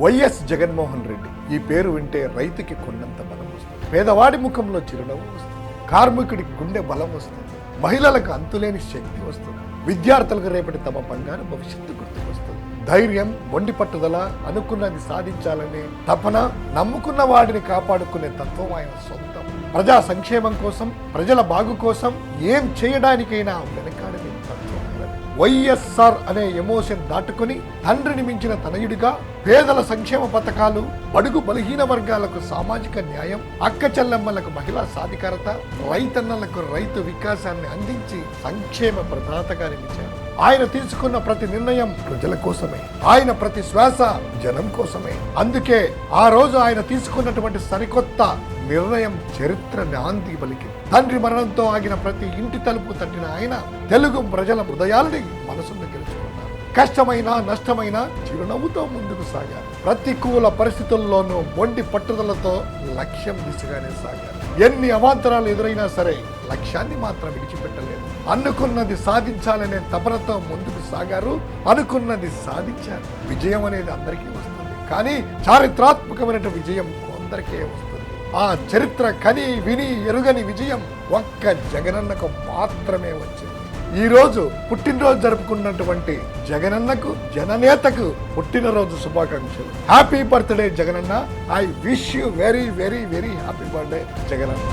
YS Jaganmohan Reddy ఈ పేరు వింటే రైతుకి కొండంత బలం వస్తుంది, పేదవాడి ముఖంలో చిరునవ్వు వస్తుంది, కార్మికుడికి గుండె బలం వస్తుంది, మహిళలకు అంతులేని శక్తి వస్తుంది, విద్యార్థులకు రేపటి తమ బంగారు భవిష్యత్తు గుర్తుకొస్తుంది. ధైర్యం, మొండి పట్టుదల, అనుకున్నది సాధించాలనే తపన, నమ్ముకున్న వాడిని కాపాడుకునే తత్వం ఆయన సొంతం. ప్రజా సంక్షేమం కోసం, ప్రజల బాగు కోసం ఏం చేయడానికైనా వెనకాడని తత్వం. వైఎస్ఆర్ అనే ఎమోషన్ దాటుకుని తండ్రిని మించిన తనయుడిగా పేదల సంక్షేమ పథకాలు, బడుగు బలహీన వర్గాలకు సామాజిక న్యాయం, అక్క చెల్లెమ్మలకు మహిళా సాధికారత, రైతన్నలకు రైతు వికాసాన్ని అందించి సంక్షేమ ప్రదాతగా నిలిచారు. ఆయన తీసుకున్న ప్రతి నిర్ణయం ప్రజల కోసమే, ఆయన ప్రతి శ్వాస జనం కోసమే. అందుకే ఆ రోజు ఆయన తీసుకున్నటువంటి సరికొత్త నిర్ణయం చరిత్ర నాంది పలికింది. తండ్రి మరణంతో ఆగిన ప్రతి ఇంటి తలుపు తట్టిన ఆయన తెలుగు ప్రజల హృదయాలని మనసును గెలుచుకున్నారు. కష్టమైన నష్టమైన చిరునవ్వుతో ముందుకు సాగారు. ప్రతికూల పరిస్థితుల్లోనూ మొండి పట్టుదలతో లక్ష్యం దిశగానే సాగారు. ఎన్ని అవాంతరాలు ఎదురైనా సరే లక్ష్యాన్ని మాత్రం విడిచిపెట్టలేదు. అనుకున్నది సాధించాలనే తపనతో ముందుకు సాగారు. అనుకున్నది సాధించారు. విజయం అనేది అందరికీ వస్తుంది, కానీ చారిత్రాత్మకమైన విజయం కొందరికే వస్తుంది. ఆ చరిత్ర కని విని ఎరుగని విజయం ఒక్క జగనన్నకు మాత్రమే వచ్చింది. ఈ రోజు పుట్టినరోజు జరుపుకున్నటువంటి జగనన్నకు, జననేతకు పుట్టినరోజు శుభాకాంక్షలు. Happy birthday Jagananna. I wish you very very very happy birthday Jagananna.